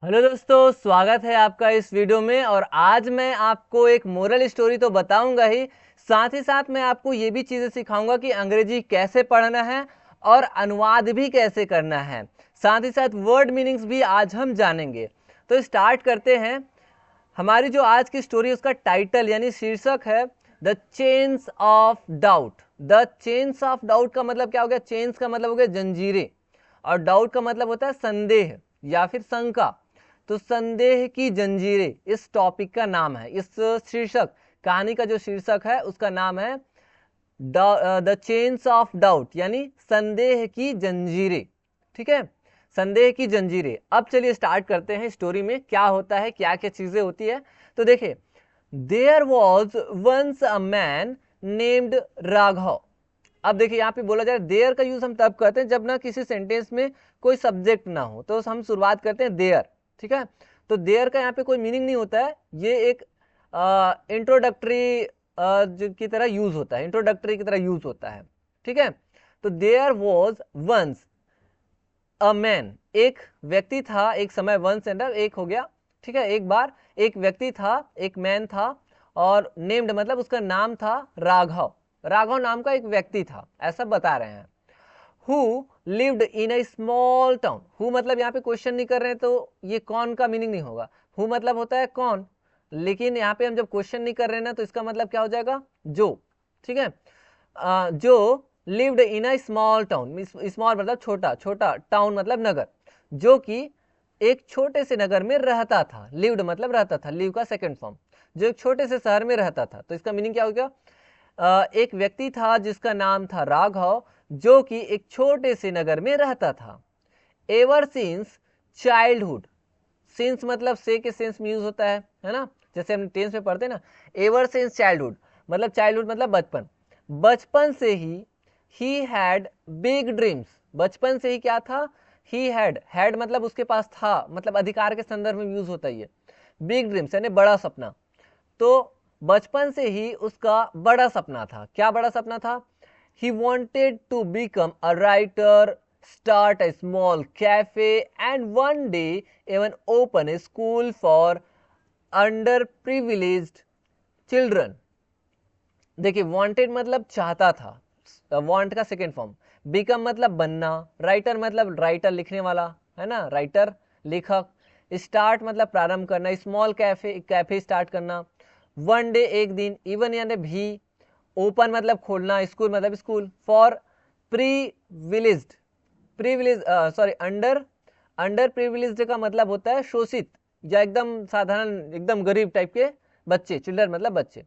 Hello दोस्तों, स्वागत है आपका इस वीडियो में। और आज मैं आपको एक मोरल स्टोरी तो बताऊंगा ही, साथ ही साथ मैं आपको ये भी चीज़ें सिखाऊंगा कि अंग्रेजी कैसे पढ़ना है और अनुवाद भी कैसे करना है। साथ ही साथ वर्ड मीनिंग्स भी आज हम जानेंगे। तो स्टार्ट करते हैं। हमारी जो आज की स्टोरी है उसका टाइटल यानी शीर्षक है the chains of doubt. The chains of doubt का मतलब क्या हो गया? चेन्स का मतलब हो गया जंजीरें, और डाउट का मतलब होता है संदेह या फिर शंका। तो संदेह की जंजीरें इस टॉपिक का नाम है। इस शीर्षक कहानी का जो शीर्षक है उसका नाम है द चेन्स ऑफ डाउट यानी संदेह की जंजीरें। ठीक है, संदेह की जंजीरें। अब चलिए स्टार्ट करते हैं स्टोरी में क्या होता है, क्या क्या चीजें होती है। तो देखिए, there was once a man named Raghav. अब देखिए यहाँ पे बोला जाए देयर का यूज हम तब करते हैं जब ना किसी सेंटेंस में कोई सब्जेक्ट ना हो, तो हम शुरुआत करते हैं देयर। ठीक है, तो देयर का यहाँ पे कोई मीनिंग नहीं होता है, ये एक इंट्रोडक्टरी की तरह यूज होता है, इंट्रोडक्टरी की तरह यूज होता है। ठीक है, तो there was once a man, एक व्यक्ति था एक समय। वन सेंडर एक हो गया। ठीक है, एक बार एक व्यक्ति था, एक मैन था, और नेम्ड मतलब उसका नाम था राघव। राघव नाम का एक व्यक्ति था, ऐसा बता रहे हैं। Who lived in a small town. Who मतलब यहाँ पे क्वेश्चन नहीं कर रहे हैं, तो ये कौन का मीनिंग नहीं होगा। हु मतलब होता है कौन, लेकिन यहाँ पे हम जब क्वेश्चन नहीं कर रहे हैं ना, तो इसका मतलब क्या हो जाएगा? जो। ठीक है, जो lived in a small town, small मतलब छोटा, छोटा, टाउन मतलब नगर, जो कि एक छोटे से नगर में रहता था। लिव्ड मतलब रहता था, लिव का सेकंड फॉर्म, जो एक छोटे से शहर में रहता था। तो इसका मीनिंग क्या हो गया? एक व्यक्ति था जिसका नाम था राघव, जो कि एक छोटे से नगर में रहता था। Ever since childhood. सिंस मतलब से के सेंस में यूज होता है ना, जैसे हम टेंस में पढ़ते हैं ना। एवर सिंस चाइल्डहुड मतलब चाइल्डहुड मतलब बचपन, बचपन से ही हैड बिग ड्रीम्स। बचपन से ही क्या था? ही हैड मतलब उसके पास था, मतलब अधिकार के संदर्भ में यूज होता है। बिग ड्रीम्स यानी बड़ा सपना। तो बचपन से ही उसका बड़ा सपना था। क्या बड़ा सपना था? He wanted to become a writer, start a small cafe, and one day even open a school for underprivileged children. देखिए, वांटेड मतलब चाहता था, वांट का सेकेंड फॉर्म। बिकम मतलब बनना, राइटर मतलब राइटर लिखने वाला, है ना, राइटर लेखक। स्टार्ट मतलब प्रारंभ करना, स्मॉल कैफे कैफे स्टार्ट करना। वन डे एक दिन, इवन यानी भी, ओपन मतलब खोलना, स्कूल मतलब school, for privileged, privilege sorry under, under privileged का मतलब होता है शोषित या एकदम साधारण, एकदम गरीब टाइप के बच्चे, चिल्ड्रन मतलब बच्चे।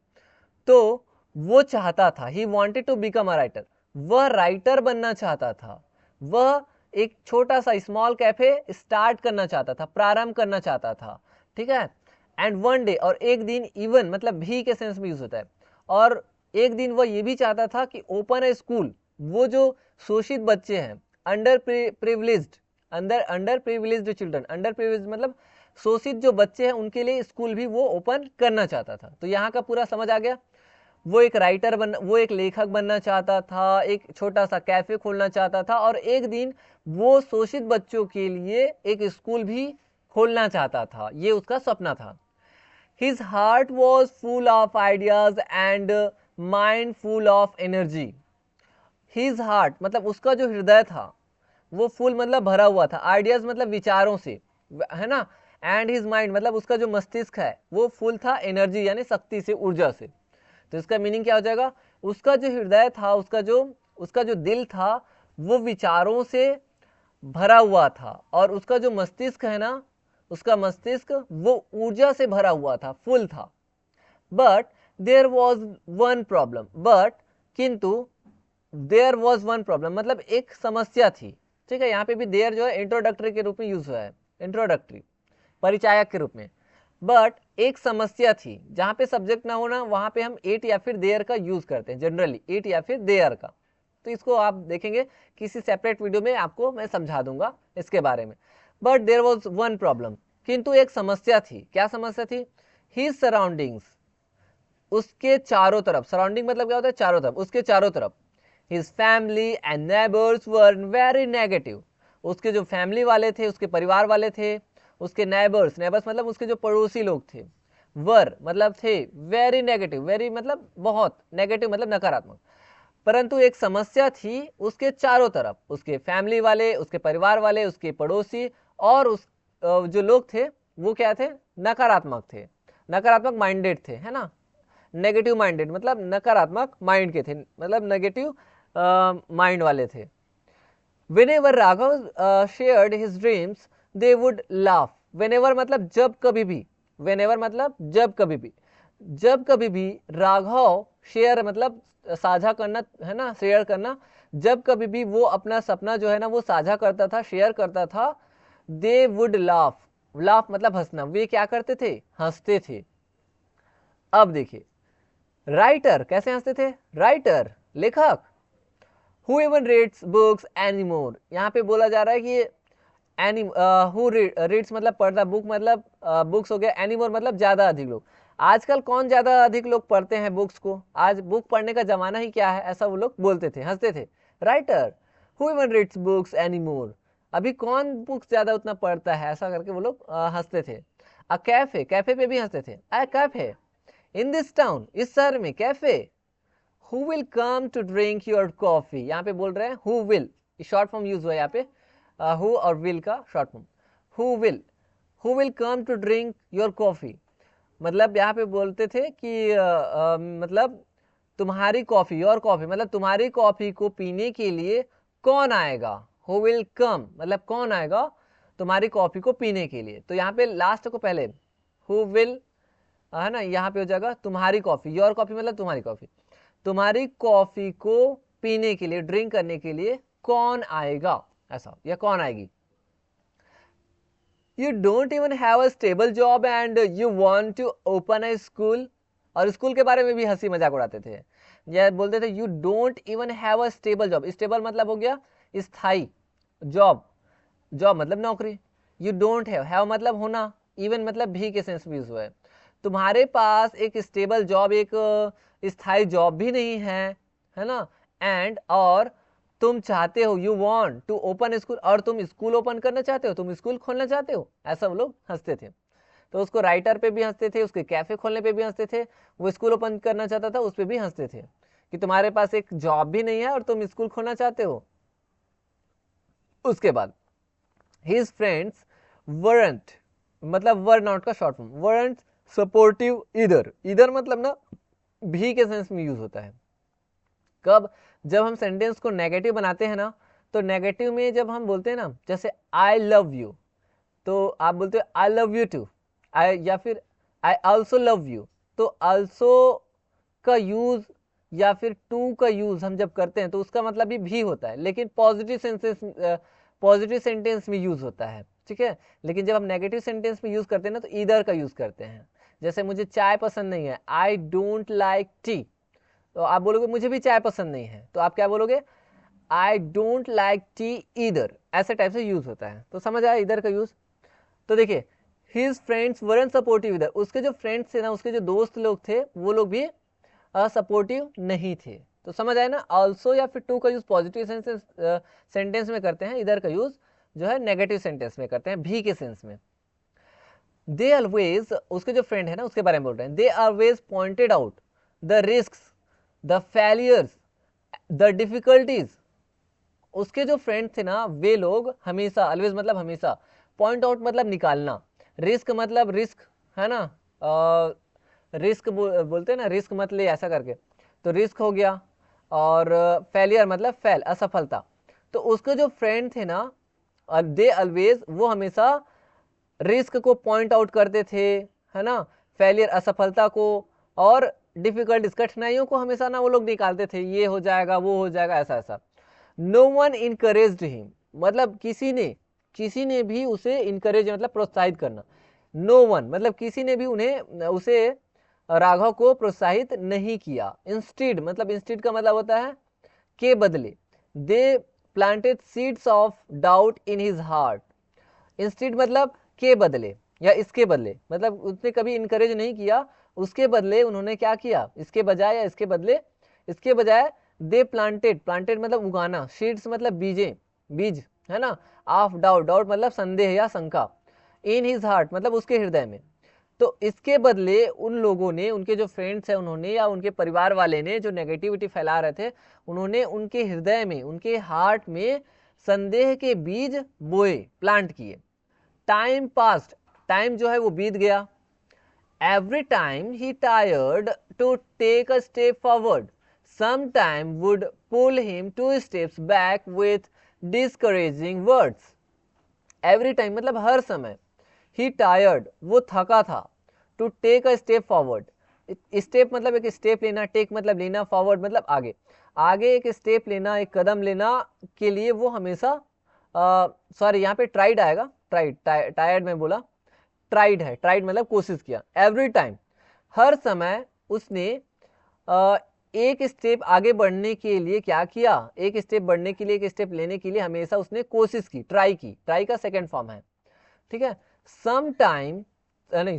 तो वो चाहता था, he wanted to become a writer, वह राइटर बनना चाहता था। वह एक छोटा सा स्मॉल कैफे स्टार्ट करना चाहता था, प्रारंभ करना चाहता था। ठीक है, एंड वन डे और एक दिन, इवन मतलब भी के सेंस में यूज होता है, और एक दिन वह ये भी चाहता था कि ओपन ए स्कूल, वो जो शोषित बच्चे हैं, under privileged, under privileged children, under privileged मतलब शोषित जो बच्चे हैं उनके लिए स्कूल भी वो ओपन करना चाहता था। तो यहाँ का पूरा समझ आ गया। वो एक राइटर बन, वो एक लेखक बनना चाहता था, एक छोटा सा कैफे खोलना चाहता था, और एक दिन वो शोषित बच्चों के लिए एक स्कूल भी खोलना चाहता था। ये उसका सपना था। His heart was full of ideas and mind full of energy. His heart मतलब उसका जो हृदय था, वो फुल मतलब भरा हुआ था, आइडियाज मतलब विचारों से, है ना। एंड हिज माइंड मतलब उसका जो मस्तिष्क है वो फुल था एनर्जी यानी शक्ति से, ऊर्जा से। तो इसका मीनिंग क्या हो जाएगा? उसका जो हृदय था, उसका जो दिल था, वो विचारों से भरा हुआ था, और उसका जो मस्तिष्क है ना, उसका मस्तिष्क वो ऊर्जा से भरा हुआ था, फुल था। But there was one problem, but किंतु, देयर वॉज वन प्रॉब्लम मतलब एक समस्या थी। ठीक है, यहाँ पे भी देयर जो है इंट्रोडक्टरी के रूप में यूज हुआ है, इंट्रोडक्टरी, परिचायक के रूप में। बट एक समस्या थी, जहां पे सब्जेक्ट ना होना वहां पे हम इट या फिर देयर का यूज करते हैं, जनरली इट या फिर देयर का। तो इसको आप देखेंगे किसी सेपरेट वीडियो में, आपको मैं समझा दूंगा इसके बारे में। But there was one problem, किंतु एक समस्या थी। क्या समस्या थी? हिज सराउंडिंग्स, उसके चारों तरफ, सराउंडिंग मतलब क्या होता है? चारों तरफ, उसके चारों तरफ। His family and neighbours were very negative, उसके जो फैमिली वाले थे, उसके परिवार वाले थे, उसके नेबर्स, नेबर्स मतलब उसके जो पड़ोसी लोग थे, वर मतलब थे, वेरी नेगेटिव, वेरी मतलब बहुत, नेगेटिव मतलब नकारात्मक। परंतु एक समस्या थी उसके चारों तरफ, उसके फैमिली वाले, उसके परिवार वाले, उसके पड़ोसी और उस जो लोग थे वो क्या थे, नकारात्मक थे, नकारात्मक माइंडेड थे, है ना। नेगेटिव माइंडेड मतलब नकारात्मक माइंड के थे, मतलब नेगेटिव माइंड वाले थे। Whenever Raghav shared his dreams, they would laugh. Whenever मतलब जब कभी भी, whenever मतलब जब कभी भी, जब कभी भी राघव शेयर मतलब साझा करना, है ना, शेयर करना, जब कभी भी वो अपना सपना जो है ना वो साझा करता था, शेयर करता था, दे वुड लाफ, लाफ मतलब हंसना, वे क्या करते थे, हंसते थे। अब देखिए राइटर कैसे हंसते थे, राइटर लेखक, who even reads books anymore, यहाँ पे बोला जा रहा है कि who reads मतलब पढ़ता, बुक मतलब बुक्स हो गया, एनीमोर मतलब ज्यादा अधिक लोग। आजकल कौन ज्यादा अधिक लोग पढ़ते हैं बुक्स को, आज बुक पढ़ने का जमाना ही क्या है, ऐसा वो लोग बोलते थे, हंसते थे। Writer, who even reads books anymore, अभी कौन बुक्स ज्यादा उतना पढ़ता है, ऐसा करके वो लोग हंसते थे। अ कैफे, कैफे पे भी हंसते थे, अ कैफे इन दिस टाउन, इस शहर में cafe, who will come to drink your coffee, यहाँ पे बोल रहे हैं who will, short form use हुआ है यहाँ पे, who और will का short form, who will come to drink your coffee, मतलब यहाँ पे बोलते थे कि मतलब तुम्हारी कॉफी, योर कॉफी मतलब तुम्हारी कॉफी को पीने के लिए कौन आएगा, who will come मतलब कौन आएगा तुम्हारी कॉफी को पीने के लिए। तो यहाँ पे लास्ट को पहले who will, है ना, यहाँ पे हो जाएगा तुम्हारी कॉफी, योर कॉफी मतलब तुम्हारी कॉफी, तुम्हारी कॉफी को पीने के लिए, ड्रिंक करने के लिए कौन आएगा, ऐसा, या कौन आएगी। You don't even have a stable job and you want to open a school, और स्कूल के बारे में भी हंसी मजाक उड़ाते थे, या बोलते थे you don't even have a stable job, stable मतलब हो गया स्थाई, जॉब, जॉब मतलब नौकरी, यू डोंट हैव मतलब होना, इवन मतलब भी के सेंस में यूज हुआ है, तुम्हारे पास एक स्टेबल जॉब, एक स्थायी जॉब भी नहीं है ना, एंड और तुम चाहते हो, you want to open school, और तुम स्कूल ओपन करना चाहते हो, तुम स्कूल खोलना चाहते हो, ऐसा वो लोग हंसते थे। तो उसको राइटर पे भी हंसते थे, उसके कैफे खोलने पे भी हंसते थे, वो स्कूल ओपन करना चाहता था उस पर भी हंसते थे कि तुम्हारे पास एक जॉब भी नहीं है और तुम स्कूल खोलना चाहते हो। उसके बाद हिज फ्रेंड्स weren't मतलब वर नॉट का शॉर्ट फॉर्म, weren't सपोर्टिव इधर, इधर मतलब ना भी के सेंस में यूज होता है कब, जब हम सेंटेंस को नेगेटिव बनाते हैं ना, तो नेगेटिव में जब हम बोलते हैं ना, जैसे आई लव यू, तो आप बोलते हो आई लव यू टू, आई, या फिर आई ऑल्सो लव यू, तो ऑल्सो का यूज या फिर टू का यूज हम जब करते हैं तो उसका मतलब भी होता है, लेकिन पॉजिटिव सेंटेंस में यूज होता है, ठीक है। लेकिन जब हम नेगेटिव सेंटेंस में यूज करते हैं ना तो इधर का यूज करते हैं। जैसे मुझे चाय पसंद नहीं है, आई डोंट लाइक टी, तो आप बोलोगे मुझे भी चाय पसंद नहीं है, तो आप क्या बोलोगे, I don't like T either, ऐसे टाइप से यूज होता है। तो समझ आया इधर का यूज। तो देखिए हिज फ्रेंड्स वरन सपोर्टिव इधर, उसके जो फ्रेंड्स थे ना, उसके जो दोस्त लोग थे वो लोग भी सपोर्टिव नहीं थे। तो समझ आया ना, ऑल्सो या फिर टू का यूज पॉजिटिव सेंटेंस में करते हैं, इधर का यूज जो है नेगेटिव सेंटेंस में करते हैं, भी के सेंस में। दे ऑलवेज, उसके जो फ्रेंड है ना उसके बारे में बोल रहे हैं, they always pointed out the risk, the failures, the difficulties, उसके जो फ्रेंड थे ना वे लोग हमेशा, ऑलवेज मतलब हमेशा, पॉइंट आउट मतलब निकालना, रिस्क मतलब रिस्क, है ना, रिस्क बोलते हैं ना, रिस्क मत ले ऐसा करके, तो रिस्क हो गया, और फेलियर मतलब फेल, असफलता। तो उसके जो फ्रेंड थे ना, दे ऑलवेज, वो हमेशा रिस्क को पॉइंट आउट करते थे, है ना, फेलियर असफलता को, और डिफिकल्टीज कठिनाइयों को हमेशा ना वो लोग निकालते थे, ये हो जाएगा वो हो जाएगा ऐसा ऐसा। नो वन इनकरेज्ड हिम मतलब किसी ने भी उसे इनकरेज मतलब प्रोत्साहित करना, नो वन मतलब किसी ने भी उन्हें उसे राघव को प्रोत्साहित नहीं किया। इंस्टीड मतलब, इंस्टीड का मतलब होता है के बदले, they planted seeds of doubt in his heart, instead मतलब के बदले या इसके बदले, मतलब उसने कभी इनकरेज नहीं किया, उसके बदले उन्होंने क्या किया, इसके बजाय या इसके बदले, इसके बजाय दे प्लांटेड, प्लांटेड मतलब उगाना, सीड्स मतलब बीजे, बीज, है ना, ऑफ डाउट, डाउट मतलब संदेह या शंका, इन हिज हार्ट मतलब उसके हृदय में। तो इसके बदले उन लोगों ने, उनके जो फ्रेंड्स हैं उन्होंने, या उनके परिवार वाले ने जो नेगेटिविटी फैला रहे थे, उन्होंने उनके हृदय में, उनके हार्ट में संदेह के बीज बोए, प्लांट किए। टाइम पास्ट, टाइम जो है वो बीत गया। Every time he tired to take a step forward, some time would pull him 2 steps back with discouraging words. Every time मतलब हर समय, ही टायर्ड वो थका था, to take a step forward, step मतलब एक स्टेप लेना, टेक मतलब लेना, फॉरवर्ड मतलब आगे, आगे एक स्टेप लेना, एक कदम लेना के लिए वो हमेशा, सॉरी यहाँ पे ट्राइड आएगा, ट्राइड, टायर्ड में बोला, ट्राइड है, ट्राइड मतलब कोशिश किया। एवरी टाइम हर समय उसने एक स्टेप आगे बढ़ने के लिए क्या किया, एक स्टेप बढ़ने के लिए, एक स्टेप लेने के लिए हमेशा उसने कोशिश की, ट्राई की, ट्राई का सेकेंड फॉर्म है, ठीक है। सम टाइम नहीं,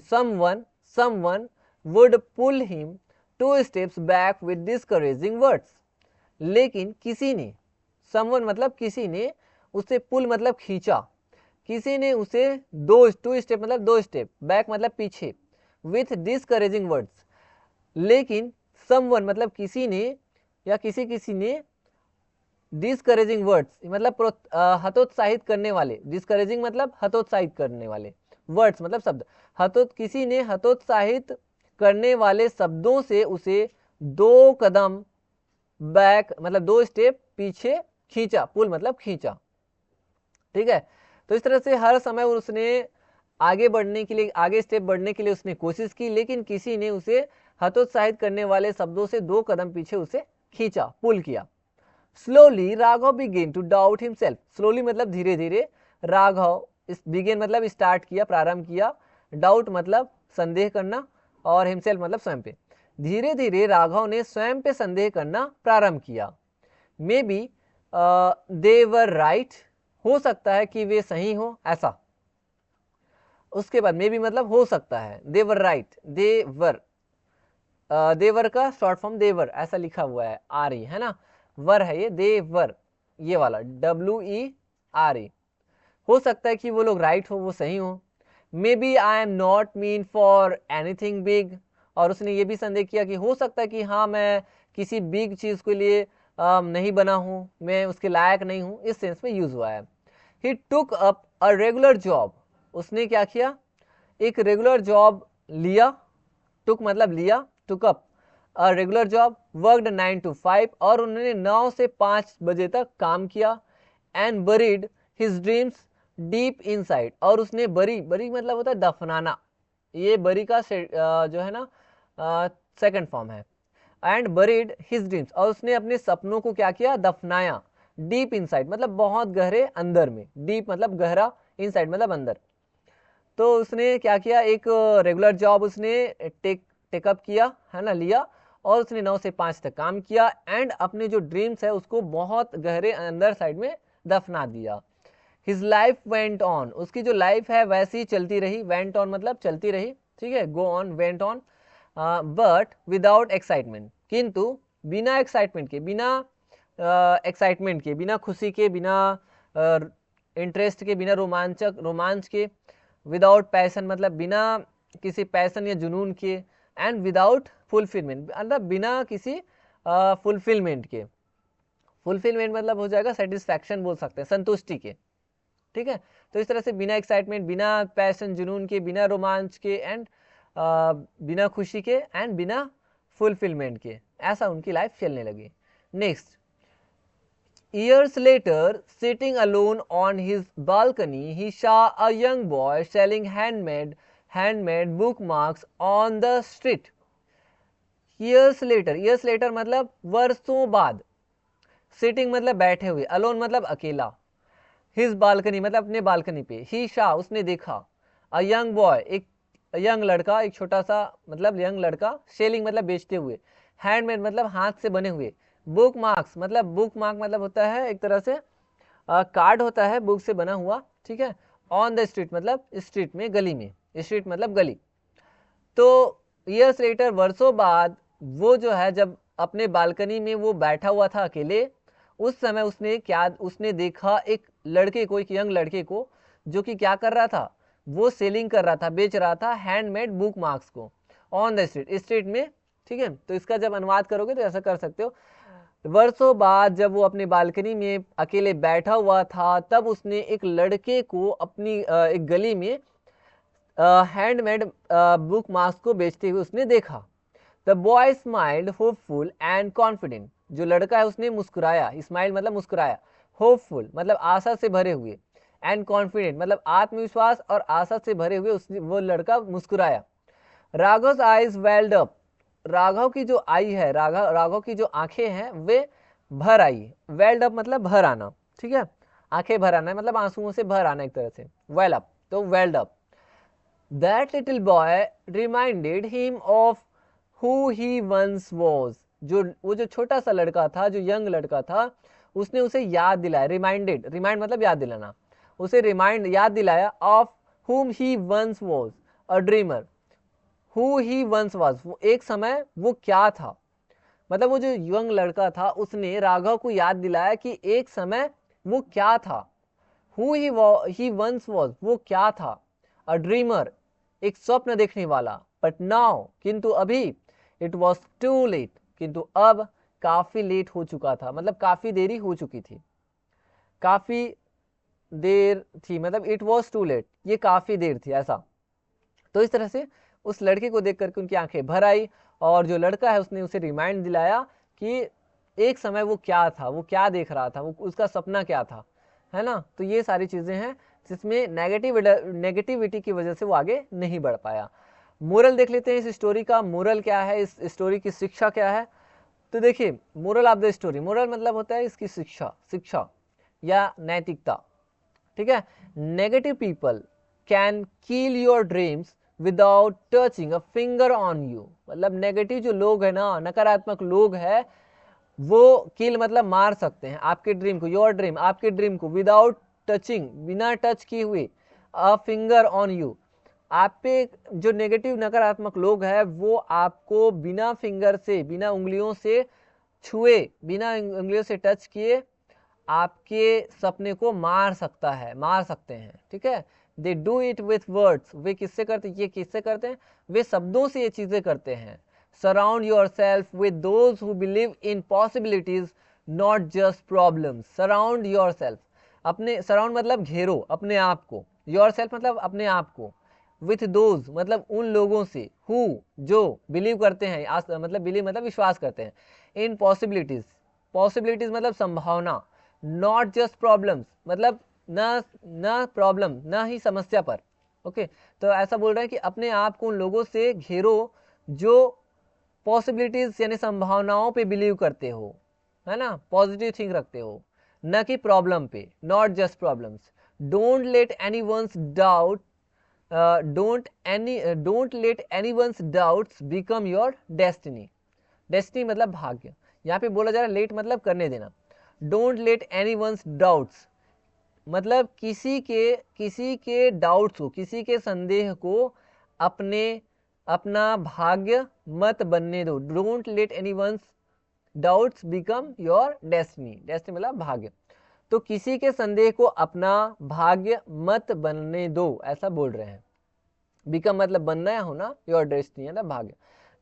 someone would pull him 2 steps back with discouraging words, लेकिन किसी ने, समवन मतलब किसी ने, उसे पुल मतलब खींचा, किसी ने उसे 2 स्टेप मतलब 2 स्टेप, बैक मतलब पीछे, विथ डिस्करेजिंग वर्ड्स, लेकिन समवन मतलब किसी ने, या किसी ने डिस्करेजिंग वर्ड्स मतलब हतोत्साहित करने वाले, डिस्करेजिंग मतलब हतोत्साहित करने वाले, वर्ड्स मतलब शब्द, किसी ने हतोत्साहित करने वाले शब्दों से उसे 2 कदम बैक मतलब 2 स्टेप पीछे खींचा, पुल मतलब खींचा, ठीक है। तो इस तरह से हर समय उसने आगे बढ़ने के लिए, आगे स्टेप बढ़ने के लिए उसने कोशिश की, लेकिन किसी ने उसे हतोत्साहित करने वाले शब्दों से 2 कदम पीछे उसे खींचा, पुल किया। Slowly Raghav began to doubt himself, slowly मतलब धीरे धीरे, राघव बिगेन मतलब स्टार्ट किया, प्रारंभ किया, डाउट मतलब संदेह करना, और हिमसेल्फ मतलब स्वयं पे। धीरे धीरे राघव ने स्वयं पे संदेह करना प्रारंभ किया। May be they were right, हो सकता है कि वे सही हो, ऐसा। उसके बाद मे बी मतलब हो सकता है, दे वर राइट, देवर का शॉर्ट फॉर्म देवर ऐसा लिखा हुआ है, आर ई है ना, वर है ये, देवर ये वाला, WERE, हो सकता है कि वो लोग राइट हो, वो सही हो। Maybe I am not meant for anything big, और उसने ये भी संदेह किया कि हो सकता है कि हाँ मैं किसी बिग चीज के लिए नहीं बना हूँ, मैं उसके लायक नहीं हूँ, इस सेंस में यूज हुआ है। He took up a regular job, उसने क्या किया, एक रेगुलर जॉब लिया, टुक मतलब लिया, टुक up a regular job, worked 9 to 5, और उन्होंने 9 से 5 बजे तक काम किया। And buried his dreams deep inside, और उसने बरी मतलब होता है दफनाना, ये बरी का जो है ना सेकंड फॉर्म है। एंड बरीड हिज ड्रीम्स, और उसने अपने सपनों को क्या किया, दफनाया। डीप इनसाइड मतलब बहुत गहरे अंदर में, डीप मतलब गहरा, इनसाइड मतलब अंदर। तो उसने क्या किया, एक रेगुलर जॉब उसने टेकअप किया है ना, लिया, और उसने 9 से 5 तक काम किया, एंड अपने जो ड्रीम्स है उसको बहुत गहरे अंदर साइड में दफना दिया। हिज लाइफ वेंट ऑन, उसकी जो लाइफ है वैसी ही चलती रही, वेंट ऑन मतलब चलती रही, ठीक है, go on, went on, but without excitement, किंतु बिना एक्साइटमेंट के, बिना खुशी के, बिना इंटरेस्ट के, बिना रोमांच के, विदाउट पैसन मतलब बिना किसी पैसन या जुनून के, एंड विदाउट फुलफिलमेंट मतलब बिना किसी फुलफिलमेंट के, फुलफिलमेंट मतलब हो जाएगा सेटिस्फैक्शन बोल सकते हैं, संतुष्टि के, ठीक है। तो इस तरह से बिना एक्साइटमेंट, बिना पैशन जुनून के, बिना रोमांच के, एंड बिना खुशी के, एंड बिना फुलफिलमेंट के, ऐसा उनकी लाइफ चलने लगी। Next, years later, sitting alone on his balcony, he saw a young boy selling handmade bookmarks on the street. years later मतलब वर्षों बाद, sitting मतलब बैठे हुए, alone मतलब अकेला, his balcony मतलब अपने बालकनी पे, he saw उसने देखा, a young boy एक यंग लड़का, एक छोटा सा मतलब यंग लड़का, सेलिंग मतलब बेचते हुए, हैंडमेड मतलब हाथ से बने हुए, बुक मार्क्स मतलब होता है एक तरह से कार्ड होता है बुक से बना हुआ, ठीक है। ऑन द स्ट्रीट मतलब स्ट्रीट में, गली में, स्ट्रीट मतलब गली। तो ईयर्स लेटर वर्षों बाद वो जो है जब अपने बालकनी में वो बैठा हुआ था अकेले, उस समय उसने देखा एक लड़के को, एक यंग लड़के को, जो कि क्या कर रहा था, वो सेलिंग कर रहा था, बेच रहा था हैंडमेड बुक मार्क्स को ऑन द स्ट्रीट, स्ट्रीट में, ठीक है। तो इसका जब अनुवाद करोगे तो ऐसा कर सकते हो। वर्षों बाद जब वो अपनी बालकनी में अकेले बैठा हुआ था, तब उसने एक लड़के को अपनी एक गली में हैंडमेड बुक मार्क्स को बेचते हुए उसने देखा। The boy smiled hopeful and confident, जो लड़का है उसने मुस्कुराया, स्माइल मतलब मुस्कुराया, होपफुल मतलब आशा से भरे हुए, एंड कॉन्फिडेंट मतलब आत्मविश्वास और आशा से भरे हुए उसने वो लड़का मुस्कुराया। राघव's eyes welled up, राघव की जो आई है, राघव की जो आंखें हैं वे भर आई। वेल्ड अप मतलब भर आना, ठीक है, आंखें भर आना मतलब आंसुओं से भर आना एक तरह से, वेल अप तो welled up. That little boy reminded him of who he once was, वो जो छोटा सा लड़का था, जो यंग लड़का था, उसने उसे याद दिलाया, रिमाइंडेड, रिमाइंड मतलब याद दिलाना, उसे याद दिलाया of whom he once was, a dreamer, who he once was, वो एक समय वो क्या था, मतलब वो जो यंग लड़का था उसने राघव को याद दिलाया कि एक समय वो क्या था। who he once was, वो क्या था, a dreamer, एक स्वप्न देखने वाला, but now, किंतु अभी, it was too late, किंतु अब काफी लेट हो चुका था, मतलब काफी देरी हो चुकी थी, काफी देर थी मतलब इट वॉज टू लेट, ये काफी देर थी ऐसा। तो इस तरह से उस लड़के को देख करके उनकी आंखें भर आई, और जो लड़का है उसने उसे रिमाइंड दिलाया कि एक समय वो क्या था, वो क्या देख रहा था, वो उसका सपना क्या था, है ना। तो ये सारी चीजें हैं जिसमें नेगेटिविटी की वजह से वो आगे नहीं बढ़ पाया। मोरल देख लेते हैं इस स्टोरी का, मोरल क्या है, इस स्टोरी की शिक्षा क्या है। तो देखिए, moral of the story, moral मतलब होता है इसकी शिक्षा या नैतिकता, ठीक है। Negative people can kill your dreams without touching a finger on you, मतलब नेगेटिव जो लोग है ना, नकारात्मक लोग है, वो किल मतलब मार सकते हैं आपके ड्रीम को, योर ड्रीम आपके ड्रीम को, विदाउट टचिंग बिना टच किए हुए, अ फिंगर ऑन यू, आप पे जो नेगेटिव नकारात्मक लोग हैं वो आपको बिना फिंगर से, बिना उंगलियों से छुए, बिना उंगलियों से टच किए आपके सपने को मार सकते हैं, ठीक है। They do it with words, वे किससे करते, ये किससे करते हैं, वे शब्दों से ये चीजें करते हैं। Surround your self with those who believe in possibilities not just problems. Surround your self, अपने, सराउंड मतलब घेरो अपने आप को, योर सेल्फ मतलब अपने आप को, विथ दोज मतलब उन लोगों से, हु जो बिलीव करते हैं, मतलब बिलीव मतलब विश्वास करते हैं, इन पॉसिबिलिटीज, पॉसिबिलिटीज मतलब संभावना, नॉट जस्ट प्रॉब्लम्स मतलब न प्रॉब्लम, न ही समस्या पर, ओके। तो ऐसा बोल रहे हैं कि अपने आप को उन लोगों से घेरो जो पॉसिबिलिटीज यानी संभावनाओं पे बिलीव करते हो, है ना, पॉजिटिव थिंक रखते हो, न कि प्रॉब्लम पे, not just problems. Don't let anyone's doubt, don't let anyone's doubts become your destiny. Destiny मतलब भाग्य, यहाँ पे बोला जा रहा है लेट मतलब करने देना। डोंट लेट एनीवन्स डाउट्स मतलब किसी के डाउट्स को, किसी के संदेह को अपना भाग्य मत बनने दो। Don't let anyone's doubts become your destiny, destiny मतलब भाग्य। तो किसी के संदेह को अपना भाग्य मत बनने दो, ऐसा बोल रहे हैं। बिकम मतलब बनना या होना, योर डेस्टिनी मतलब भाग्य,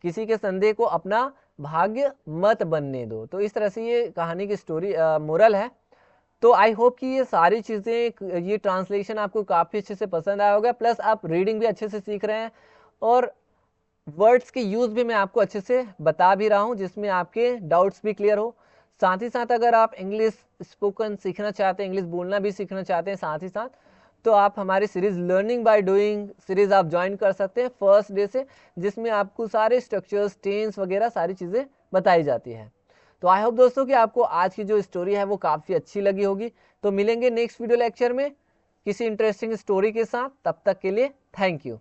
किसी के संदेह को अपना भाग्य मत बनने दो। तो इस तरह से ये कहानी की स्टोरी मोरल है। तो आई होप कि ये सारी चीज़ें, ये ट्रांसलेशन आपको काफ़ी अच्छे से पसंद आया होगा, प्लस आप रीडिंग भी अच्छे से सीख रहे हैं, और वर्ड्स के यूज़ भी मैं आपको अच्छे से बता भी रहा हूँ, जिसमें आपके डाउट्स भी क्लियर हो। साथ ही साथ अगर आप इंग्लिश स्पोकन सीखना चाहते हैं, इंग्लिश बोलना भी सीखना चाहते हैं साथ ही साथ, तो आप हमारी series learning by doing series आप ज्वाइन कर सकते हैं फर्स्ट डे से, जिसमें आपको सारे स्ट्रक्चर्स, टेंस वगैरह सारी चीज़ें बताई जाती है। तो आई होप दोस्तों कि आपको आज की जो स्टोरी है वो काफ़ी अच्छी लगी होगी। तो मिलेंगे नेक्स्ट वीडियो लेक्चर में किसी इंटरेस्टिंग स्टोरी के साथ, तब तक के लिए थैंक यू।